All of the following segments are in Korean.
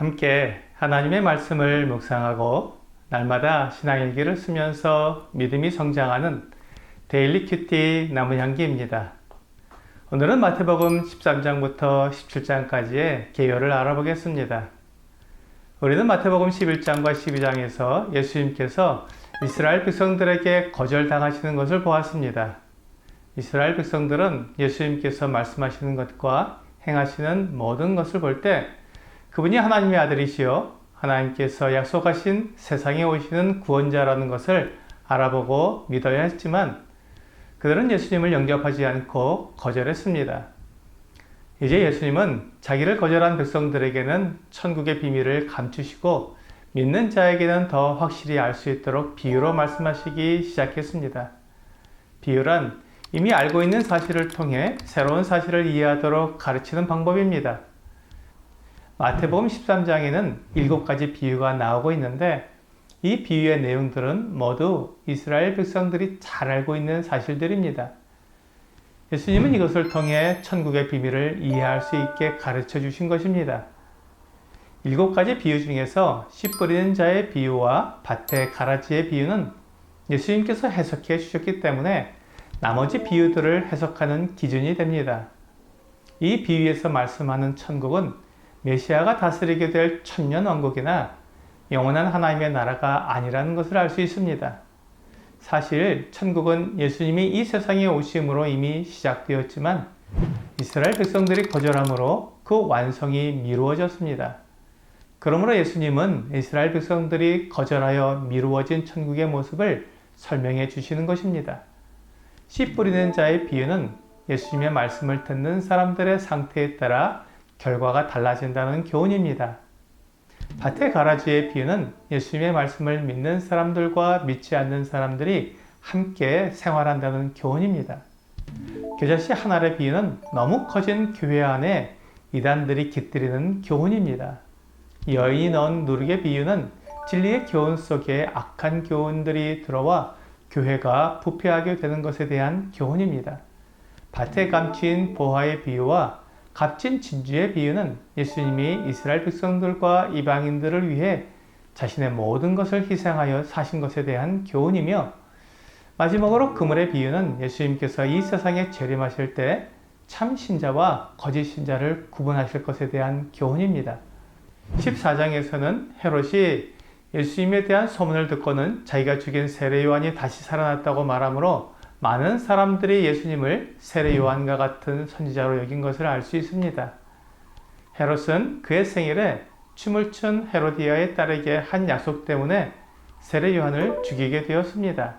함께 하나님의 말씀을 묵상하고 날마다 신앙일기를 쓰면서 믿음이 성장하는 데일리 큐티 나무향기입니다. 오늘은 마태복음 13장부터 17장까지의 개요를 알아보겠습니다. 우리는 마태복음 11장과 12장에서 예수님께서 이스라엘 백성들에게 거절당하시는 것을 보았습니다. 이스라엘 백성들은 예수님께서 말씀하시는 것과 행하시는 모든 것을 볼 때 그분이 하나님의 아들이시여 하나님께서 약속하신 세상에 오시는 구원자라는 것을 알아보고 믿어야 했지만 그들은 예수님을 영접하지 않고 거절했습니다. 이제 예수님은 자기를 거절한 백성들에게는 천국의 비밀을 감추시고 믿는 자에게는 더 확실히 알 수 있도록 비유로 말씀하시기 시작했습니다. 비유란 이미 알고 있는 사실을 통해 새로운 사실을 이해하도록 가르치는 방법입니다. 마태복음 13장에는 7가지 비유가 나오고 있는데 이 비유의 내용들은 모두 이스라엘 백성들이 잘 알고 있는 사실들입니다. 예수님은 이것을 통해 천국의 비밀을 이해할 수 있게 가르쳐 주신 것입니다. 7가지 비유 중에서 씨 뿌리는 자의 비유와 밭의 가라지의 비유는 예수님께서 해석해 주셨기 때문에 나머지 비유들을 해석하는 기준이 됩니다. 이 비유에서 말씀하는 천국은 메시아가 다스리게 될 천년왕국이나 영원한 하나님의 나라가 아니라는 것을 알 수 있습니다. 사실 천국은 예수님이 이 세상에 오심으로 이미 시작되었지만 이스라엘 백성들이 거절함으로 그 완성이 미루어졌습니다. 그러므로 예수님은 이스라엘 백성들이 거절하여 미루어진 천국의 모습을 설명해 주시는 것입니다. 씨 뿌리는 자의 비유는 예수님의 말씀을 듣는 사람들의 상태에 따라 결과가 달라진다는 교훈입니다. 밭의 가라지의 비유는 예수님의 말씀을 믿는 사람들과 믿지 않는 사람들이 함께 생활한다는 교훈입니다. 겨자씨 한 알의 비유는 너무 커진 교회 안에 이단들이 깃들이는 교훈입니다. 여인이 넣은 누룩의 비유는 진리의 교훈 속에 악한 교훈들이 들어와 교회가 부패하게 되는 것에 대한 교훈입니다. 밭에 감추인 보화의 비유와 값진 진주의 비유는 예수님이 이스라엘 백성들과 이방인들을 위해 자신의 모든 것을 희생하여 사신 것에 대한 교훈이며 마지막으로 그물의 비유는 예수님께서 이 세상에 재림하실 때 참 신자와 거짓 신자를 구분하실 것에 대한 교훈입니다. 14장에서는 헤롯이 예수님에 대한 소문을 듣고는 자기가 죽인 세례 요한이 다시 살아났다고 말하므로 많은 사람들이 예수님을 세례 요한과 같은 선지자로 여긴 것을 알 수 있습니다. 헤롯은 그의 생일에 춤을 춘 헤로디아의 딸에게 한 약속 때문에 세례 요한을 죽이게 되었습니다.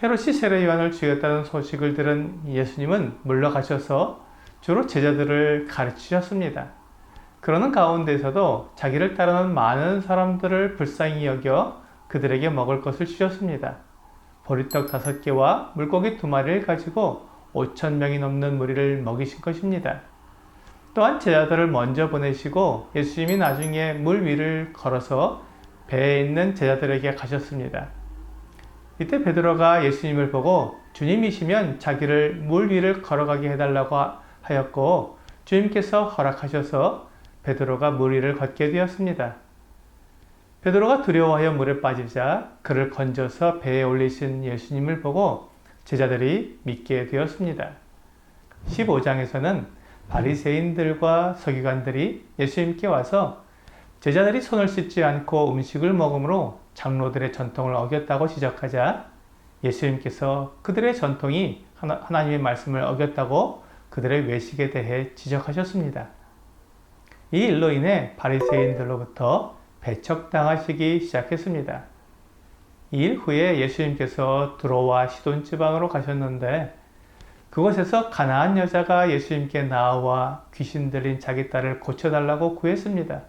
헤롯이 세례 요한을 죽였다는 소식을 들은 예수님은 물러가셔서 주로 제자들을 가르치셨습니다. 그러는 가운데서도 자기를 따르는 많은 사람들을 불쌍히 여겨 그들에게 먹을 것을 주셨습니다. 보리떡 5개와 물고기 2마리를 가지고 5,000명이 넘는 무리를 먹이신 것입니다. 또한 제자들을 먼저 보내시고 예수님이 나중에 물 위를 걸어서 배에 있는 제자들에게 가셨습니다. 이때 베드로가 예수님을 보고 주님이시면 자기를 물 위를 걸어가게 해달라고 하였고 주님께서 허락하셔서 베드로가 물 위를 걷게 되었습니다. 베드로가 두려워하여 물에 빠지자 그를 건져서 배에 올리신 예수님을 보고 제자들이 믿게 되었습니다. 15장에서는 바리새인들과 서기관들이 예수님께 와서 제자들이 손을 씻지 않고 음식을 먹음으로 장로들의 전통을 어겼다고 지적하자 예수님께서 그들의 전통이 하나님의 말씀을 어겼다고 그들의 외식에 대해 지적하셨습니다. 이 일로 인해 바리새인들로부터 배척당하시기 시작했습니다. 이 일 후에 예수님께서 두로와 시돈 지방으로 가셨는데 그곳에서 가나안 여자가 예수님께 나와 귀신 들린 자기 딸을 고쳐달라고 구했습니다.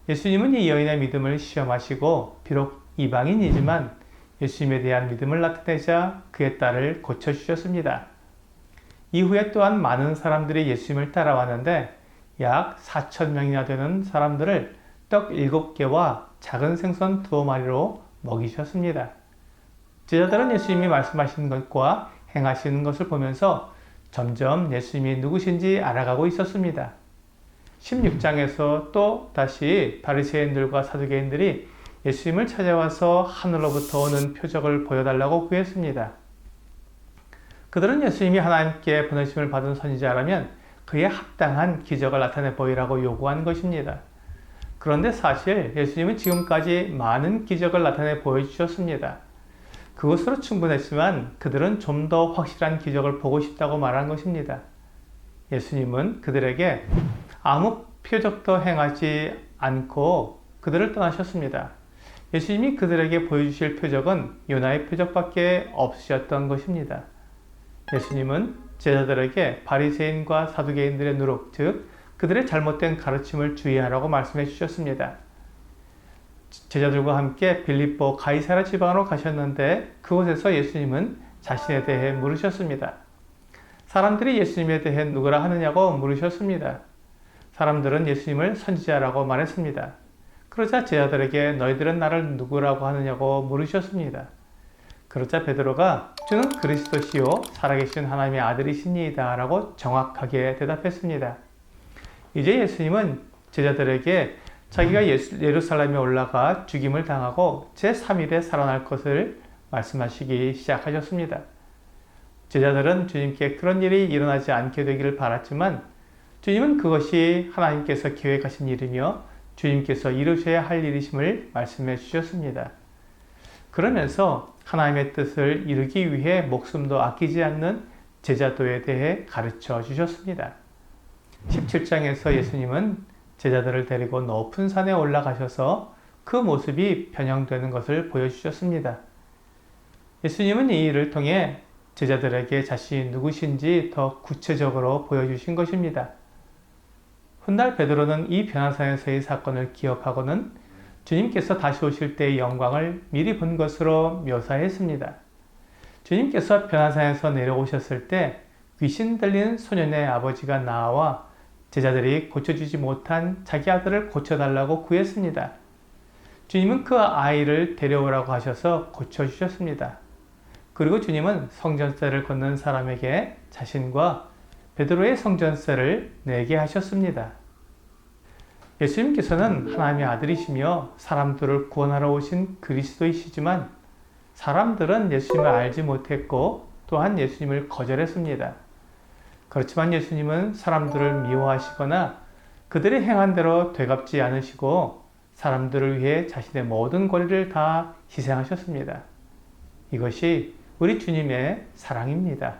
예수님은 이 여인의 믿음을 시험하시고 비록 이방인이지만 예수님에 대한 믿음을 나타내자 그의 딸을 고쳐주셨습니다. 이후에 또한 많은 사람들이 예수님을 따라왔는데 약 4,000명이나 되는 사람들을 떡 7개와 작은 생선 2마리로 먹이셨습니다. 제자들은 예수님이 말씀하시는 것과 행하시는 것을 보면서 점점 예수님이 누구신지 알아가고 있었습니다. 16장에서 또 다시 바리새인들과 사두개인들이 예수님을 찾아와서 하늘로부터 오는 표적을 보여달라고 구했습니다. 그들은 예수님이 하나님께 보내심을 받은 선지자라면 그에 합당한 기적을 나타내 보이라고 요구한 것입니다. 그런데 사실 예수님은 지금까지 많은 기적을 나타내 보여주셨습니다. 그것으로 충분했지만 그들은 좀 더 확실한 기적을 보고 싶다고 말한 것입니다. 예수님은 그들에게 아무 표적도 행하지 않고 그들을 떠나셨습니다. 예수님이 그들에게 보여주실 표적은 요나의 표적밖에 없으셨던 것입니다. 예수님은 제자들에게 바리새인과 사두개인들의 누룩, 즉 그들의 잘못된 가르침을 주의하라고 말씀해 주셨습니다. 제자들과 함께 빌립보 가이사랴 지방으로 가셨는데 그곳에서 예수님은 자신에 대해 물으셨습니다. 사람들이 예수님에 대해 누구라 하느냐고 물으셨습니다. 사람들은 예수님을 선지자라고 말했습니다. 그러자 제자들에게 너희들은 나를 누구라고 하느냐고 물으셨습니다. 그러자 베드로가 주는 그리스도시요 살아계신 하나님의 아들이시니이다 라고 정확하게 대답했습니다. 이제 예수님은 제자들에게 자기가 예루살렘에 올라가 죽임을 당하고 제3일에 살아날 것을 말씀하시기 시작하셨습니다. 제자들은 주님께 그런 일이 일어나지 않게 되기를 바랐지만 주님은 그것이 하나님께서 계획하신 일이며 주님께서 이루셔야 할 일이심을 말씀해 주셨습니다. 그러면서 하나님의 뜻을 이루기 위해 목숨도 아끼지 않는 제자도에 대해 가르쳐 주셨습니다. 17장에서 예수님은 제자들을 데리고 높은 산에 올라가셔서 그 모습이 변형되는 것을 보여주셨습니다. 예수님은 이 일을 통해 제자들에게 자신이 누구신지 더 구체적으로 보여주신 것입니다. 훗날 베드로는 이 변화산에서의 사건을 기억하고는 주님께서 다시 오실 때의 영광을 미리 본 것으로 묘사했습니다. 주님께서 변화산에서 내려오셨을 때 귀신 들린 소년의 아버지가 나와 제자들이 고쳐주지 못한 자기 아들을 고쳐달라고 구했습니다. 주님은 그 아이를 데려오라고 하셔서 고쳐주셨습니다. 그리고 주님은 성전세를 걷는 사람에게 자신과 베드로의 성전세를 내게 하셨습니다. 예수님께서는 하나님의 아들이시며 사람들을 구원하러 오신 그리스도이시지만 사람들은 예수님을 알지 못했고 또한 예수님을 거절했습니다. 그렇지만 예수님은 사람들을 미워하시거나 그들이 행한 대로 되갚지 않으시고 사람들을 위해 자신의 모든 권리를 다 희생하셨습니다. 이것이 우리 주님의 사랑입니다.